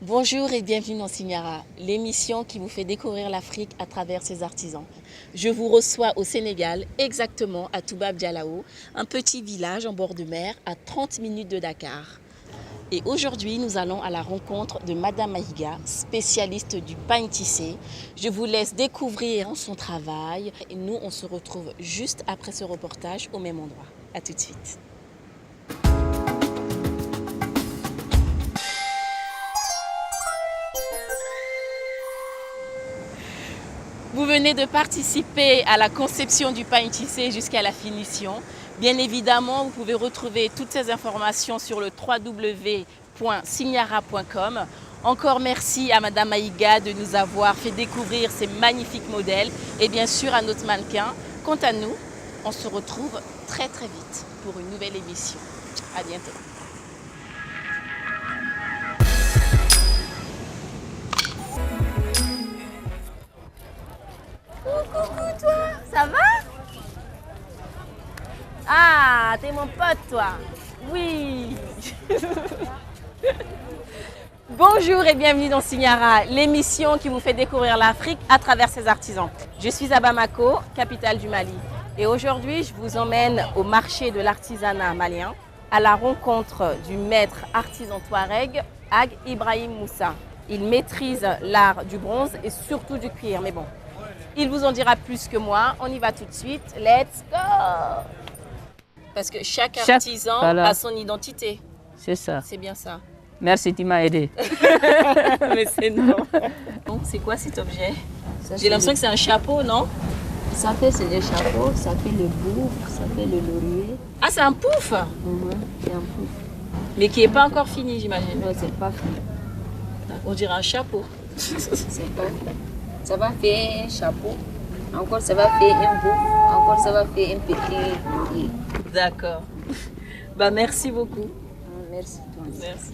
Bonjour et bienvenue dans Signara, l'émission qui vous fait découvrir l'Afrique à travers ses artisans. Je vous reçois au Sénégal, exactement à Toubab Dialawo, un petit village en bord de mer à 30 minutes de Dakar. Et aujourd'hui, nous allons à la rencontre de Madame Maïga, spécialiste du pain tissé. Je vous laisse découvrir son travail et nous, on se retrouve juste après ce reportage au même endroit. A tout de suite. Vous venez de participer à la conception du pain tissé jusqu'à la finition. Bien évidemment, vous pouvez retrouver toutes ces informations sur le www.signara.com. Encore merci à Madame Maïga de nous avoir fait découvrir ces magnifiques modèles et bien sûr à notre mannequin. Quant à nous, on se retrouve très vite pour une nouvelle émission. À bientôt. Coucou toi, ça va? Ah, t'es mon pote toi. Oui. Bonjour et bienvenue dans Signara, l'émission qui vous fait découvrir l'Afrique à travers ses artisans. Je suis à Bamako, capitale du Mali. Et aujourd'hui, je vous emmène au marché de l'artisanat malien, à la rencontre du maître artisan touareg, Ag Ibrahim Moussa. Il maîtrise l'art du bronze et surtout du cuir, mais bon. Il vous en dira plus que moi. On y va tout de suite. Let's go! Parce que chaque artisan a son identité. C'est ça. C'est bien ça. Merci, tu m'as aidé. Mais c'est non. Donc, c'est quoi cet objet? J'ai l'impression que c'est un chapeau, non? Ça fait c'est des chapeaux, ça fait le bouffe, ça fait le laurier. Ah, c'est un pouf? C'est un pouf. Mais qui n'est pas encore fini, j'imagine. Non, c'est pas fini. On dirait un chapeau. C'est pas fini. Ça va faire un chapeau, encore ça va faire un bouffe, encore ça va faire un petit laurier. D'accord. Bah, merci beaucoup. Merci toi. Merci.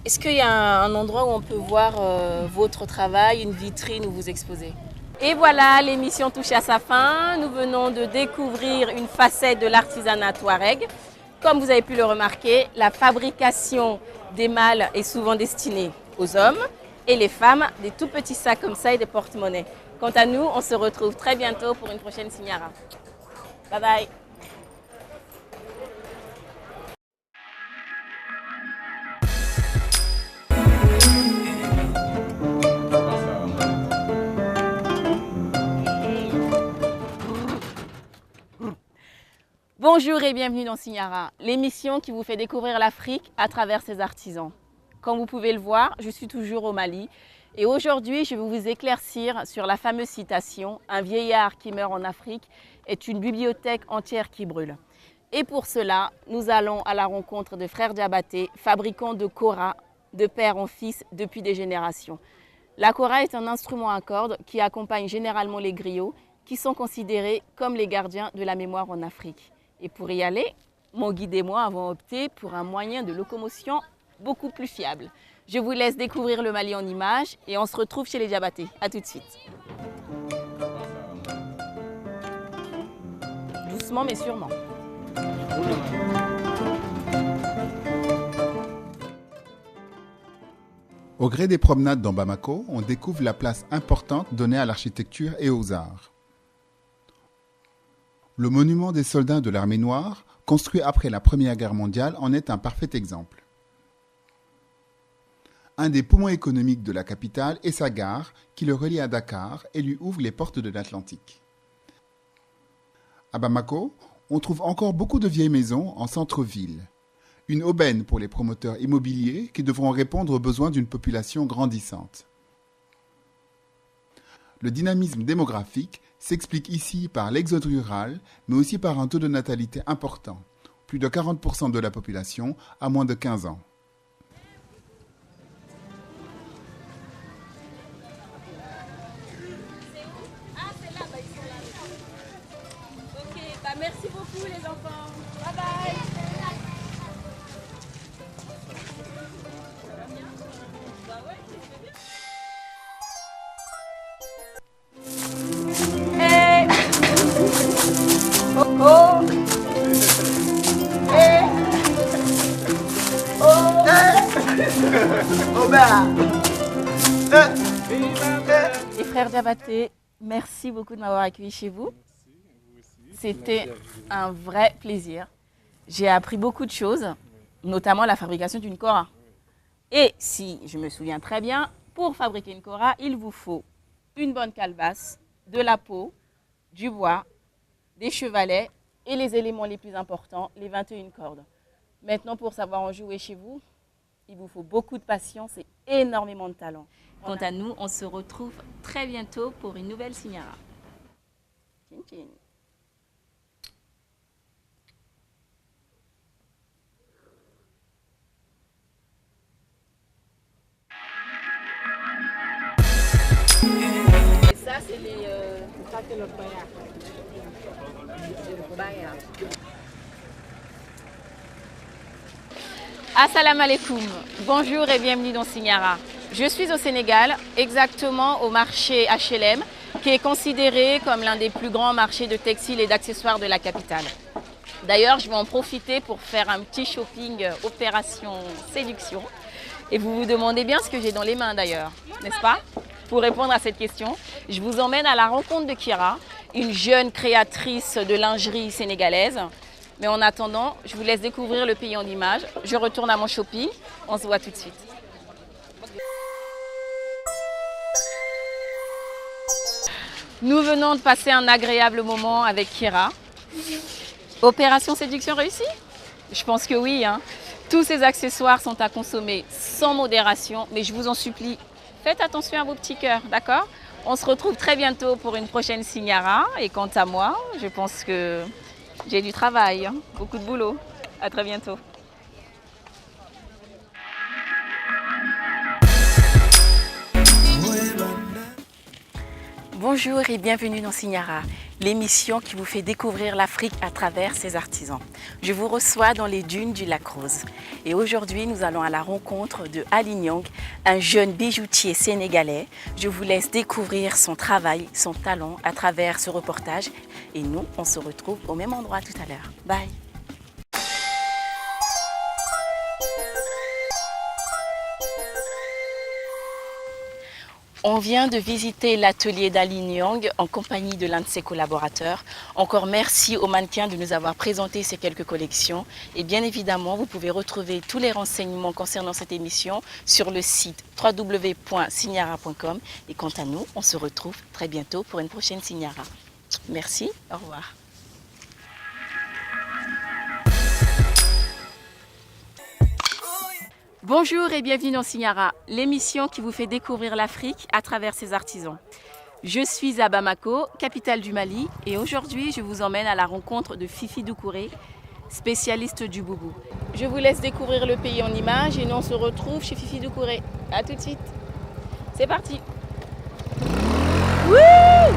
Est-ce qu'il y a un endroit où on peut voir votre travail, une vitrine où vous exposez? Et voilà, l'émission touche à sa fin. Nous venons de découvrir une facette de l'artisanat touareg. Comme vous avez pu le remarquer, la fabrication des mâles est souvent destinée aux hommes et les femmes, des tout petits sacs comme ça et des porte-monnaies. Quant à nous, on se retrouve très bientôt pour une prochaine Signara. Bye bye. Bonjour et bienvenue dans Signara, l'émission qui vous fait découvrir l'Afrique à travers ses artisans. Comme vous pouvez le voir, je suis toujours au Mali et aujourd'hui je vais vous éclaircir sur la fameuse citation « Un vieillard qui meurt en Afrique est une bibliothèque entière qui brûle ». Et pour cela, nous allons à la rencontre de frères Diabaté, fabricants de kora, de père en fils depuis des générations. La kora est un instrument à cordes qui accompagne généralement les griots qui sont considérés comme les gardiens de la mémoire en Afrique. Et pour y aller, mon guide et moi avons opté pour un moyen de locomotion beaucoup plus fiable. Je vous laisse découvrir le Mali en images et on se retrouve chez les Diabaté. A tout de suite. Doucement mais sûrement. Au gré des promenades dans Bamako, on découvre la place importante donnée à l'architecture et aux arts. Le monument des soldats de l'armée noire, construit après la Première Guerre mondiale, en est un parfait exemple. Un des poumons économiques de la capitale est sa gare, qui le relie à Dakar et lui ouvre les portes de l'Atlantique. À Bamako, on trouve encore beaucoup de vieilles maisons en centre-ville. Une aubaine pour les promoteurs immobiliers qui devront répondre aux besoins d'une population grandissante. Le dynamisme démographique s'explique ici par l'exode rural, mais aussi par un taux de natalité important. Plus de 40% de la population a moins de 15 ans. Ok, bah merci beaucoup les enfants. Bye bye. Hey. Oh oh. Hey. Oh. Hey. Et frère Diabaté, merci beaucoup de m'avoir accueilli chez vous. C'était un vrai plaisir. J'ai appris beaucoup de choses, notamment la fabrication d'une kora. Et si je me souviens très bien, pour fabriquer une kora, il vous faut une bonne calebasse, de la peau, du bois, des chevalets et les éléments les plus importants, les 21 cordes. Maintenant, pour savoir en jouer chez vous, il vous faut beaucoup de patience et énormément de talent. Quant à nous, on se retrouve très bientôt pour une nouvelle Signara. Tchin tchin. Et ça, c'est les... Ça, c'est le baya. Le baya. Assalamu alaikum. Bonjour et bienvenue dans Signara. Je suis au Sénégal, exactement au marché HLM, qui est considéré comme l'un des plus grands marchés de textiles et d'accessoires de la capitale. D'ailleurs, je vais en profiter pour faire un petit shopping opération séduction. Et vous vous demandez bien ce que j'ai dans les mains d'ailleurs, n'est-ce pas? Pour répondre à cette question, je vous emmène à la rencontre de Kira, une jeune créatrice de lingerie sénégalaise. Mais en attendant, je vous laisse découvrir le pays en images. Je retourne à mon shopping. On se voit tout de suite. Nous venons de passer un agréable moment avec Kira. Opération séduction réussie? Je pense que oui. Tous ces accessoires sont à consommer sans modération, mais je vous en supplie, faites attention à vos petits cœurs, d'accord? On se retrouve très bientôt pour une prochaine Signara. Et quant à moi, je pense que j'ai du travail, beaucoup de boulot. À très bientôt. Bonjour et bienvenue dans Signara, l'émission qui vous fait découvrir l'Afrique à travers ses artisans. Je vous reçois dans les dunes du lac Rose. Et aujourd'hui, nous allons à la rencontre de Ali Niang, un jeune bijoutier sénégalais. Je vous laisse découvrir son travail, son talent à travers ce reportage. Et nous, on se retrouve au même endroit tout à l'heure. Bye! On vient de visiter l'atelier d'Ali Niang en compagnie de l'un de ses collaborateurs. Encore merci aux mannequins de nous avoir présenté ces quelques collections. Et bien évidemment, vous pouvez retrouver tous les renseignements concernant cette émission sur le site www.signara.com. Et quant à nous, on se retrouve très bientôt pour une prochaine Signara. Merci, au revoir. Bonjour et bienvenue dans Signara, l'émission qui vous fait découvrir l'Afrique à travers ses artisans. Je suis à Bamako, capitale du Mali, et aujourd'hui je vous emmène à la rencontre de Fifi Doucouré, spécialiste du boubou. Je vous laisse découvrir le pays en images et nous on se retrouve chez Fifi Doucouré. A tout de suite. C'est parti. Wouh!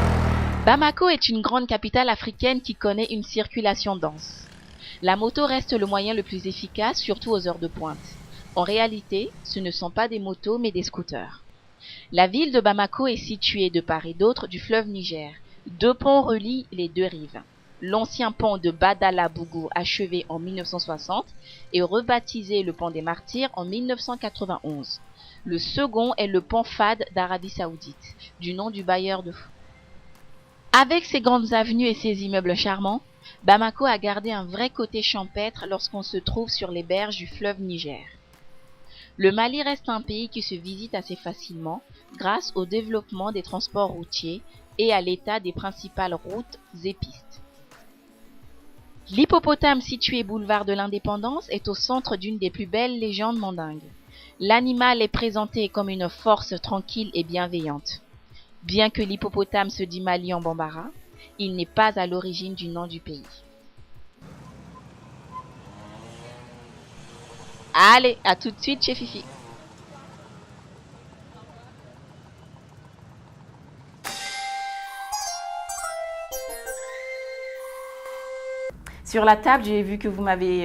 Bamako est une grande capitale africaine qui connaît une circulation dense. La moto reste le moyen le plus efficace, surtout aux heures de pointe. En réalité, ce ne sont pas des motos mais des scooters. La ville de Bamako est située de part et d'autre du fleuve Niger. 2 ponts relient les 2 rives. L'ancien pont de Badala-Bougou, achevé en 1960, est rebaptisé le pont des Martyrs en 1991. Le second est le pont Fad d'Arabie Saoudite, du nom du bailleur de fonds. Avec ses grandes avenues et ses immeubles charmants, Bamako a gardé un vrai côté champêtre lorsqu'on se trouve sur les berges du fleuve Niger. Le Mali reste un pays qui se visite assez facilement grâce au développement des transports routiers et à l'état des principales routes et pistes. L'hippopotame situé boulevard de l'Indépendance est au centre d'une des plus belles légendes mandingues. L'animal est présenté comme une force tranquille et bienveillante. Bien que l'hippopotame se dit Mali en bambara, il n'est pas à l'origine du nom du pays. Allez, à tout de suite chez Fifi. Sur la table, j'ai vu que vous m'avez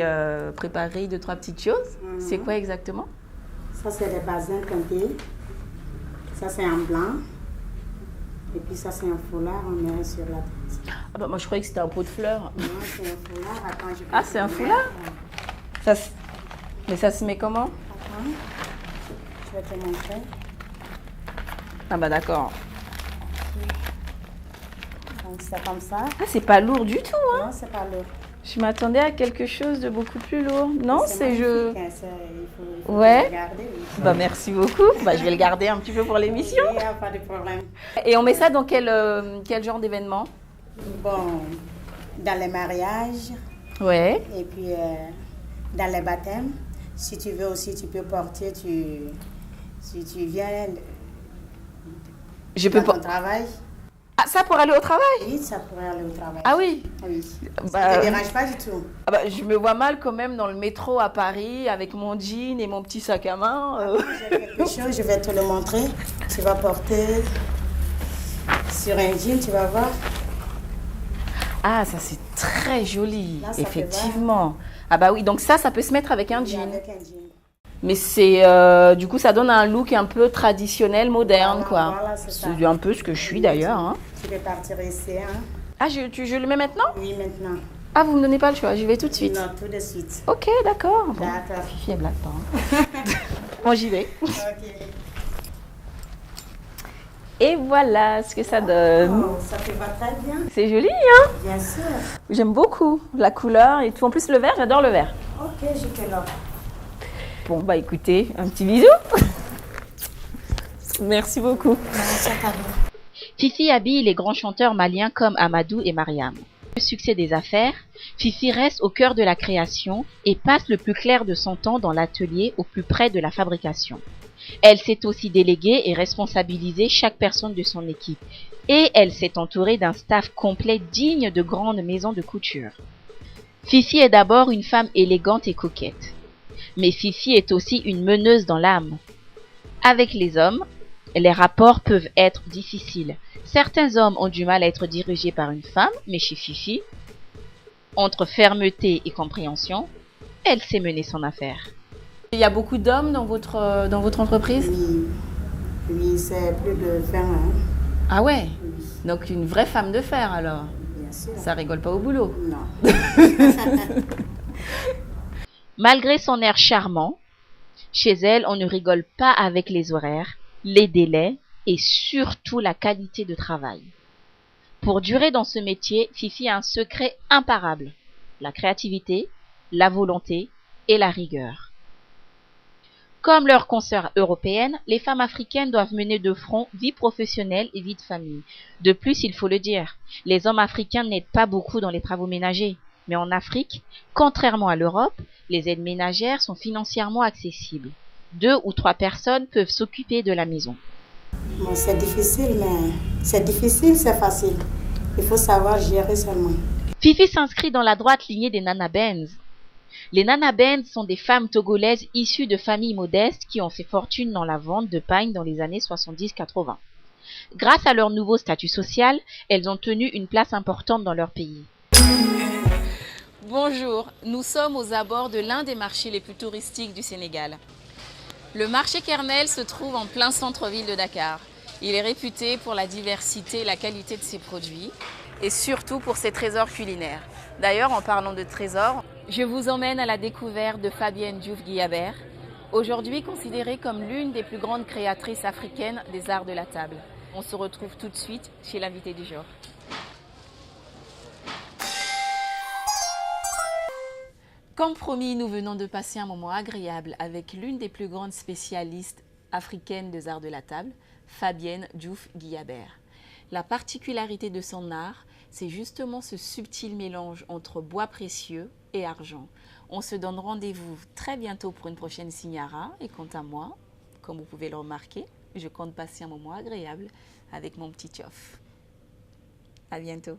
préparé 2-3 petites choses. C'est quoi exactement? Ça, c'est des bazins teintés. Ça, c'est en blanc. Et puis ça, c'est un foulard, on met sur la tête. Ah bah moi, je croyais que c'était un pot de fleurs. Non, c'est un foulard. Attends, je peux Ah, c'est un foulard? Mais ça se met comment? Attends. Je vais te montrer. Ah bah d'accord. Donc c'est comme ça. Ah, c'est pas lourd du tout, hein. Non, c'est pas lourd. Je m'attendais à quelque chose de beaucoup plus lourd. Non, c'est je... magnifique, hein, il faut Ouais. le garder. Oui. Bah merci beaucoup. Bah, je vais le garder un petit peu pour l'émission. Il n'y a pas de problème. Et on met ça dans quel genre d'événement? Bon, dans les mariages Ouais. et puis dans les baptêmes. Si tu veux aussi, tu peux porter, si tu viens Je peux dans pas... ton travail. Ah, ça pour aller au travail? Oui, ça pourrait aller au travail. Ah oui. Oui. Bah, Ça ne te dérange pas du tout. Ah bah, je me vois mal quand même dans le métro à Paris avec mon jean et mon petit sac à main. J'ai quelque chose, je vais te le montrer. Tu vas porter sur un jean, tu vas voir. Ah, ça c'est très joli, Là, ça te effectivement. Ah bah oui, donc ça peut se mettre avec un Oui, jean. avec un jean. Mais c'est, du coup, ça donne un look un peu traditionnel, moderne, Voilà, quoi. voilà, c'est ça. C'est un peu ce que je suis d'ailleurs. Hein. Tu peux partir ici, hein? Ah, je le mets maintenant? Oui, maintenant. Ah, vous me donnez pas le choix, j'y vais tout de suite. Non, tout de suite. Ok, d'accord. Bon, D'accord. Fifi, elle blague pas. Hein. Bon, j'y vais. Ok. Et voilà ce que ça donne. Oh, ça te va très bien. C'est joli, hein? Bien sûr. J'aime beaucoup la couleur et tout. En plus, le vert, j'adore le vert. Ok, je te l'offre. Bon, bah écoutez, un petit bisou. Merci beaucoup. Merci à toi. Fifi habille les grands chanteurs maliens comme Amadou et Mariam. Le succès des affaires, Fifi reste au cœur de la création et passe le plus clair de son temps dans l'atelier au plus près de la fabrication. Elle sait aussi déléguer et responsabiliser chaque personne de son équipe. Et elle s'est entourée d'un staff complet digne de grandes maisons de couture. Fifi est d'abord une femme élégante et coquette. Mais Fifi est aussi une meneuse dans l'âme. Avec les hommes, les rapports peuvent être difficiles. Certains hommes ont du mal à être dirigés par une femme, mais chez Fifi, entre fermeté et compréhension, elle sait mener son affaire. Il y a beaucoup d'hommes dans votre entreprise? Oui, oui, c'est plus de 20 ans. Ah ouais? Oui, Donc une vraie femme de fer alors. bien sûr. Ça rigole pas au boulot. Non. Malgré son air charmant, chez elle, on ne rigole pas avec les horaires, les délais et surtout la qualité de travail. Pour durer dans ce métier, Fifi a un secret imparable, la créativité, la volonté et la rigueur. Comme leurs consoeurs européennes, les femmes africaines doivent mener de front vie professionnelle et vie de famille. De plus, il faut le dire, les hommes africains n'aident pas beaucoup dans les travaux ménagers. Mais en Afrique, contrairement à l'Europe, les aides ménagères sont financièrement accessibles. 2 ou 3 personnes peuvent s'occuper de la maison. Bon, c'est difficile, mais c'est facile. Il faut savoir gérer seulement. Fifi s'inscrit dans la droite lignée des Nana Benz. Les Nana Benz sont des femmes togolaises issues de familles modestes qui ont fait fortune dans la vente de pagne dans les années 70-80. Grâce à leur nouveau statut social, elles ont tenu une place importante dans leur pays. Bonjour, nous sommes aux abords de l'un des marchés les plus touristiques du Sénégal. Le marché Kernel se trouve en plein centre-ville de Dakar. Il est réputé pour la diversité et la qualité de ses produits et surtout pour ses trésors culinaires. D'ailleurs, en parlant de trésors, je vous emmène à la découverte de Fabienne Diouf Guillabert, aujourd'hui considérée comme l'une des plus grandes créatrices africaines des arts de la table. On se retrouve tout de suite chez l'invité du jour. Comme promis, nous venons de passer un moment agréable avec l'une des plus grandes spécialistes africaines des arts de la table, Fabienne Diouf Guillabert. La particularité de son art, c'est justement ce subtil mélange entre bois précieux et argent. On se donne rendez-vous très bientôt pour une prochaine Signara. Et quant à moi, comme vous pouvez le remarquer, je compte passer un moment agréable avec mon petit tchof. À bientôt.